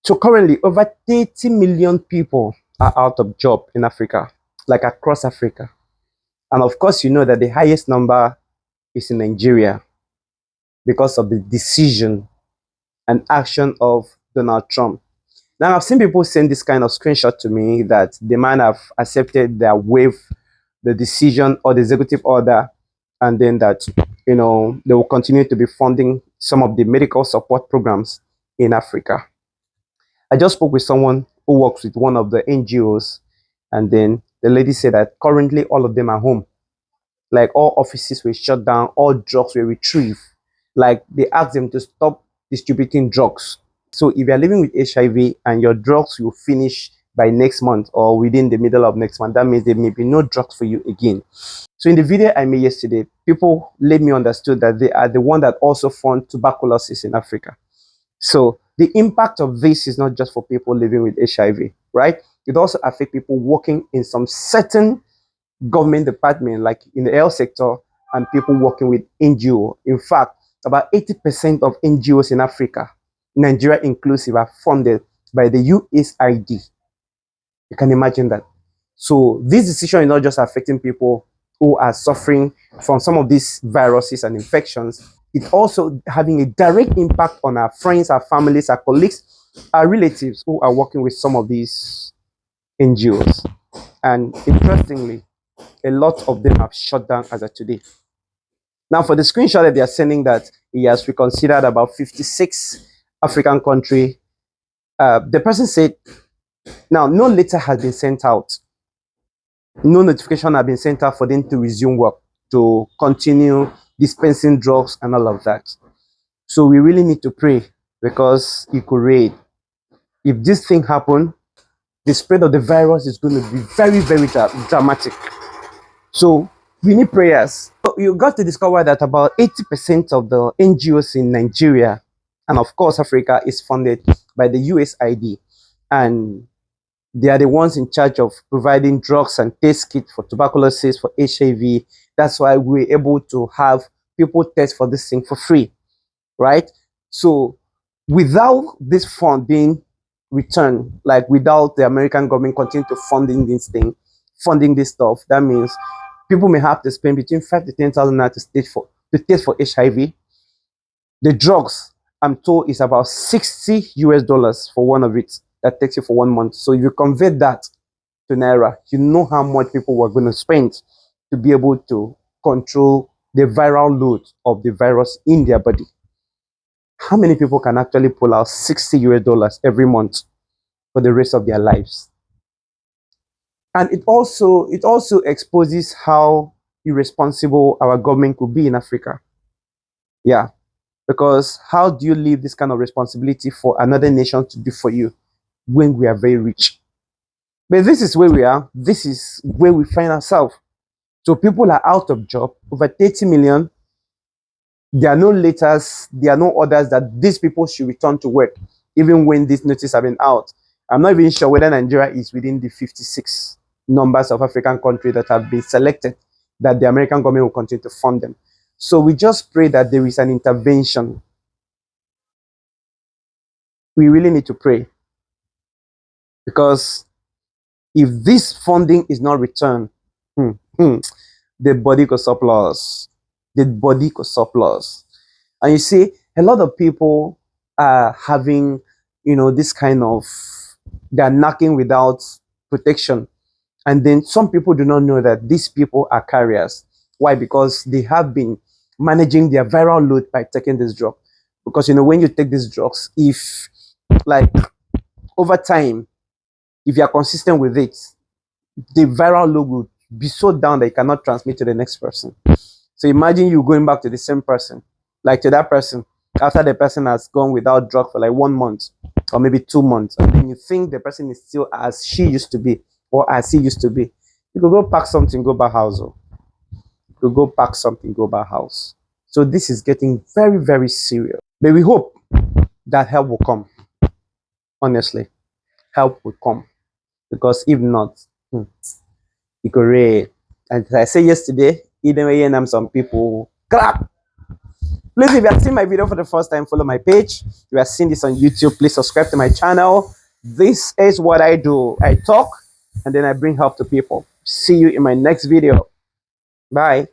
So currently, over 30 million people are out of job in Africa, like across Africa. And of course, you know that the highest number is in Nigeria because of the decision and action of Donald Trump. Now, I've seen people send this kind of screenshot to me that the man have accepted their waive the decision or the executive order, and then that, they will continue to be funding some of the medical support programs in Africa. I just spoke with someone who works with one of the NGOs, and then the lady said that currently all of them are home. Like all offices were shut down, all drugs were retrieved. Like they asked them to stop distributing drugs. So if you're living with HIV and your drugs will finish by next month or within the middle of next month, that means there may be no drugs for you again. So in the video I made yesterday, people let me understood that they are the one that also fund tuberculosis in Africa. So the impact of this is not just for people living with HIV, right? It also affects people working in some certain government department, like in the health sector, and people working with NGO. In fact, about 80% of NGOs in Africa, Nigeria inclusive, are funded by the USAID. You can imagine that. So this decision is not just affecting people who are suffering from some of these viruses and infections. It's also having a direct impact on our friends, our families, our colleagues, our relatives who are working with some of these NGOs. And interestingly, a lot of them have shut down as of today. Now, for the screenshot that they are sending that he has reconsidered about 56 African countries, the person said, now, no letter has been sent out. No notification has been sent out for them to resume work, to continue dispensing drugs and all of that. So we really need to pray because it could rain. If this thing happen, the spread of the virus is going to be very, very dramatic. So we need prayers. You got to discover that about 80% of the NGOs in Nigeria and of course Africa is funded by the USAID, and they are the ones in charge of providing drugs and test kits for tuberculosis, for HIV. That's why we're able to have people test for this thing for free, right? So without this fund being returned, like without the American government continue to funding this thing, funding this stuff, that means people may have to spend between 5 to 10,000 naira to test for HIV. The drugs, I'm told, is about 60 US dollars for one of it that takes you for 1 month. So if you convert that to naira, you know how much people were going to spend to be able to control the viral load of the virus in their body. How many people can actually pull out 60 US dollars every month for the rest of their lives? And it also exposes how irresponsible our government could be in Africa. Yeah, because how do you leave this kind of responsibility for another nation to do for you when we are very rich? But this is where we are. This is where we find ourselves. So people are out of job, over 30 million. There are no letters, there are no orders that these people should return to work, even when this notice have been out. I'm not even sure whether Nigeria is within the 56 numbers of African countries that have been selected, that the American government will continue to fund them. So we just pray that there is an intervention. We really need to pray, because if this funding is not returned, the body could surplus. The body could surplus. And you see, a lot of people are having, this kind of, they're knocking without protection. And then some people do not know that these people are carriers. Why? Because they have been managing their viral load by taking this drug. Because, when you take these drugs, if, like, over time, if you are consistent with it, the viral load will be so down that you cannot transmit to the next person. So imagine you going back to the same person, like to that person, after the person has gone without drug for like 1 month or maybe 2 months, and then you think the person is still as she used to be or as he used to be. You could go pack something, go back house. You could go pack something, go back house. So this is getting very, very serious. But we hope that help will come. Honestly, help will come. Because if not, it could rain. And as I said yesterday, even when some people clap, Please, if you are seeing my video for the first time, follow my page. If you are seeing this on YouTube, please subscribe to my channel. This is what I do. I talk and then I bring help to people. See you in my next video. Bye.